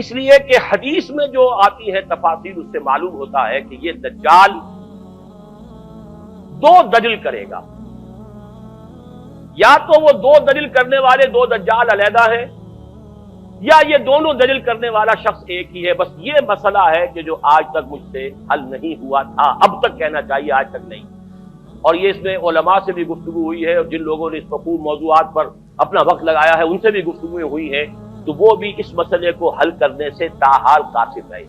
اس لیے کہ حدیث میں جو آتی ہے تفاصیل، اس سے معلوم ہوتا ہے کہ یہ دجال دو دجل کرے گا، یا تو وہ دو دجل کرنے والے دو دجال علیحدہ ہیں، یا یہ دونوں دجل کرنے والا شخص ایک ہی ہے۔ بس یہ مسئلہ ہے کہ جو آج تک مجھ سے حل نہیں ہوا تھا، اب تک کہنا چاہیے آج تک نہیں، اور یہ اس میں علماء سے بھی گفتگو ہوئی ہے، اور جن لوگوں نے اس مفہوم موضوعات پر اپنا وقت لگایا ہے ان سے بھی گفتگویں ہوئی ہیں، تو وہ بھی اس مسئلے کو حل کرنے سے تاحال قاصر رہے۔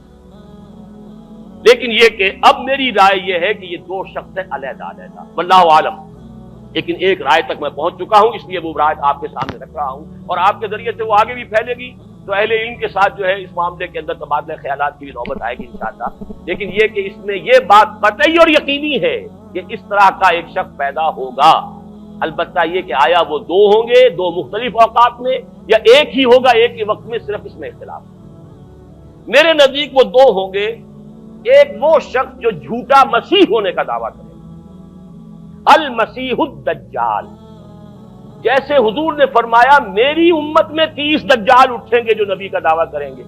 لیکن یہ کہ اب میری رائے یہ ہے کہ یہ دو شخص ہیں علیحدہ علیحدہ، واللہ عالم، لیکن ایک رائے تک میں پہنچ چکا ہوں، اس لیے وہ رائے آپ کے سامنے رکھ رہا ہوں، اور آپ کے ذریعے سے وہ آگے بھی پھیلے گی تو اہل علم کے ساتھ جو ہے اس معاملے کے اندر تبادلہ خیالات کی بھی نوبت آئے گی انشاءاللہ۔ لیکن یہ کہ اس میں یہ بات قطعی اور یقینی ہے کہ اس طرح کا ایک شخص پیدا ہوگا، البتہ یہ کہ آیا وہ دو ہوں گے دو مختلف اوقات میں، یا ایک ہی ہوگا ایک ہی وقت میں، صرف اس میں اختلاف ہے۔ میرے نزدیک وہ دو ہوں گے، ایک وہ شخص جو جھوٹا مسیح ہونے کا دعویٰ کرے، المسیح الدجال، جیسے حضور نے فرمایا میری امت میں 30 دجال اٹھیں گے جو نبی کا دعویٰ کریں گے،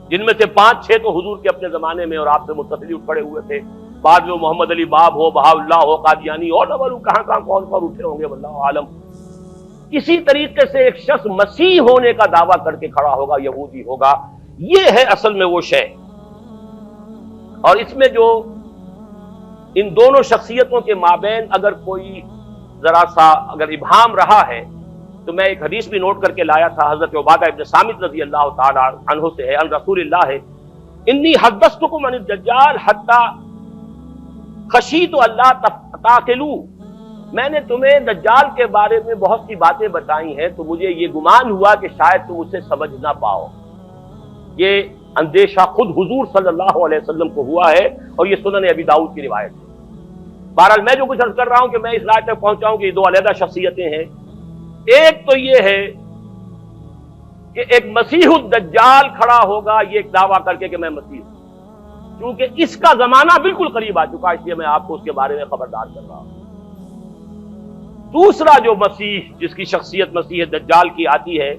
جن میں سے 5-6 تو حضور کے اپنے زمانے میں اور آپ سے متصل اٹھ پڑے ہوئے تھے، بعد میں محمد علی باب ہو، بہاء اللہ ہو، قادیانی اور نہ معلوم کہاں کہاں کون کون اٹھے ہوں گے، واللہ عالم۔ کسی طریقے سے ایک شخص مسیح ہونے کا دعویٰ کر کے کھڑا ہوگا، یہودی ہوگا، یہ ہے اصل میں وہ شے۔ اور اس میں جو ان دونوں شخصیتوں کے مابین اگر کوئی ذرا سا اگر ابہام رہا ہے تو میں ایک حدیث بھی نوٹ کر کے لایا تھا، حضرت عبادہ ابن صامت رضی اللہ تعالی عنہ سے ہے، ان رسول اللہ ہے، انی حدثتکم عن الدجال حتی خشیت اللہ تعقلوا، میں نے تمہیں دجال کے بارے میں بہت سی باتیں بتائی ہیں تو مجھے یہ گمان ہوا کہ شاید تم اسے سمجھ نہ پاؤ۔ یہ اندیشہ خود حضور صلی اللہ علیہ وسلم کو ہوا ہے، اور یہ سنن ابی داؤد کی روایت ہے۔ بہرحال میں جو کچھ عرض کر رہا ہوں کہ میں اس رائے تک پہنچا ہوں کہ یہ دو علیحدہ شخصیتیں ہیں۔ ایک تو یہ ہے کہ ایک مسیح الدجال کھڑا ہوگا یہ ایک دعویٰ کر کے کہ میں مسیح ہوں، کیونکہ اس کا زمانہ بالکل قریب آ چکا، اس لیے میں آپ کو اس کے بارے میں خبردار کر رہا ہوں۔ دوسرا جو مسیح جس کی شخصیت مسیح دجال کی آتی ہے،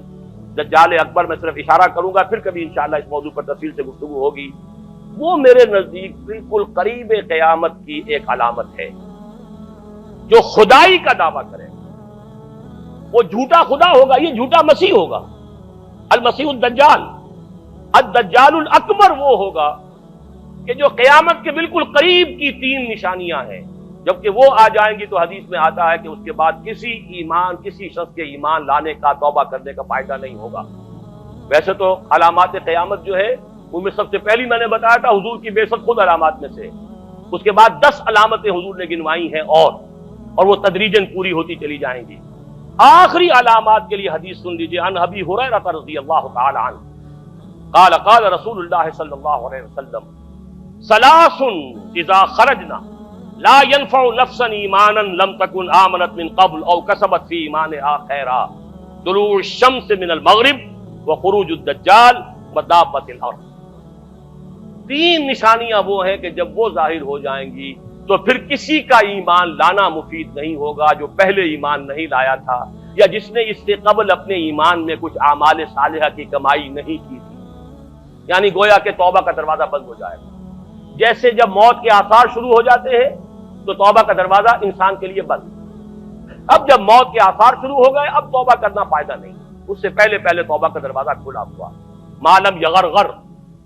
دجال اکبر، میں صرف اشارہ کروں گا، پھر کبھی انشاءاللہ اس موضوع پر تفصیل سے گفتگو ہوگی، وہ میرے نزدیک بالکل قریب قیامت کی ایک علامت ہے، جو خدائی کا دعویٰ کرے، وہ جھوٹا خدا ہوگا، یہ جھوٹا مسیح ہوگا، المسیح الدجال۔ الدجال الاکبر وہ ہوگا کہ جو قیامت کے بالکل قریب کی 3 نشانیاں ہیں، جبکہ وہ آ جائیں گی تو حدیث میں آتا ہے کہ اس کے بعد کسی شخص کے ایمان لانے کا، توبہ کرنے کا فائدہ نہیں ہوگا۔ ویسے تو علامات قیامت جو ہے ان میں سب سے پہلی میں نے بتایا تھا حضور کی بعثت خود علامات میں سے، اس کے بعد 10 علامتیں حضور نے گنوائی ہیں، اور وہ تدریجاً پوری ہوتی چلی جائیں گی۔ آخری علامات کے لیے حدیث سن لیجیے، عن ابی ہریرہ رضی اللہ تعالی عنہ قال قال رسول اللہ صلی اللہ علیہ وسلم ثلاث اذا خرجنا لا ينفع نفسا ایمانا لم تكن آمنت من قبل او کسبت فی ایمانها خیرا، طلوع الشمس من المغرب وخروج الدجال ودابۃ الارض۔ 3 نشانیاں وہ ہیں کہ جب وہ ظاہر ہو جائیں گی تو پھر کسی کا ایمان لانا مفید نہیں ہوگا جو پہلے ایمان نہیں لایا تھا، یا جس نے اس سے قبل اپنے ایمان میں کچھ اعمال صالحہ کی کمائی نہیں کی تھی، یعنی گویا کہ توبہ کا دروازہ بند ہو جائے گا۔ جیسے جب موت کے آثار شروع ہو جاتے ہیں تو توبہ کا دروازہ انسان کے لیے بند، اب جب موت کے آثار شروع ہو گئے اب توبہ کرنا فائدہ نہیں، اس سے پہلے توبہ کا دروازہ کھلا ہوا، معلوم یغرغر،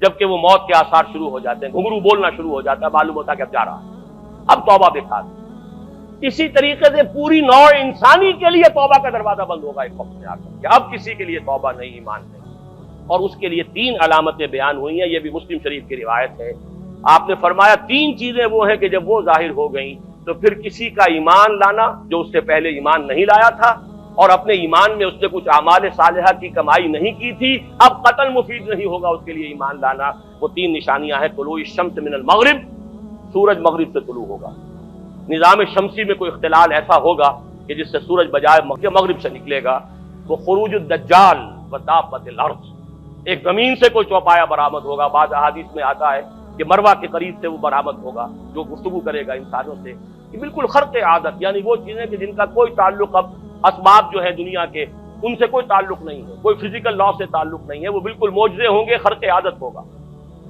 جبکہ وہ موت کے آثار شروع ہو جاتے ہیں، گھنگرو بولنا شروع ہو جاتا ہے، معلوم ہوتا ہے کہ اب جا رہا ہے، اب توبہ بیکار۔ اسی طریقے سے پوری نوع انسانی کے لیے توبہ کا دروازہ بند ہوگا ایک وقت میں آ کر کہ اب کسی کے لیے توبہ نہیں، ایمان نہیں، اور اس کے لیے 3 علامتیں بیان ہوئی ہیں، یہ بھی مسلم شریف کی روایت ہے۔ آپ نے فرمایا 3 چیزیں وہ ہیں کہ جب وہ ظاہر ہو گئیں تو پھر کسی کا ایمان لانا جو اس سے پہلے ایمان نہیں لایا تھا، اور اپنے ایمان میں اس نے کچھ اعمال صالحہ کی کمائی نہیں کی تھی، اب قتل مفید نہیں ہوگا اس کے لیے ایمان لانا۔ وہ 3 نشانیاں ہیں، طلوع الشمس من المغرب، سورج مغرب سے طلوع ہوگا، نظام شمسی میں کوئی اختلال ایسا ہوگا کہ جس سے سورج بجائے مغرب سے نکلے گا، وہ خروج الدجال ودابۃ الارض، ایک زمین سے کوئی چوپایا برآمد ہوگا، بعض احادیث میں آتا ہے کہ مروہ کے قریب سے وہ برآمد ہوگا جو گفتگو کرے گا انسانوں سے، یہ بالکل خرق عادت، یعنی وہ چیزیں کہ جن کا کوئی تعلق اب اسباب جو ہے دنیا کے ان سے کوئی تعلق نہیں ہے، کوئی فزیکل لا سے تعلق نہیں ہے، وہ بالکل معجزے ہوں گے، خرق عادت ہوگا۔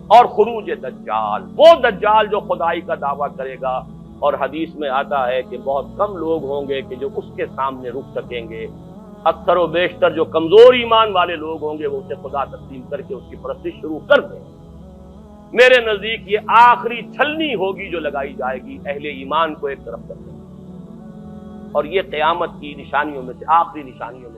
اور خروج دجال، وہ دجال جو خدائی کا دعویٰ کرے گا، اور حدیث میں آتا ہے کہ بہت کم لوگ ہوں گے کہ جو اس کے سامنے رک سکیں گے، اکثر و بیشتر جو کمزور ایمان والے لوگ ہوں گے وہ اسے خدا تسلیم کر کے اس کی پرستش شروع کر دیں۔ میرے نزدیک یہ آخری چھلنی ہوگی جو لگائی جائے گی اہل ایمان کو ایک طرف کرنے کی، اور یہ قیامت کی نشانیوں میں سے آخری نشانیوں میں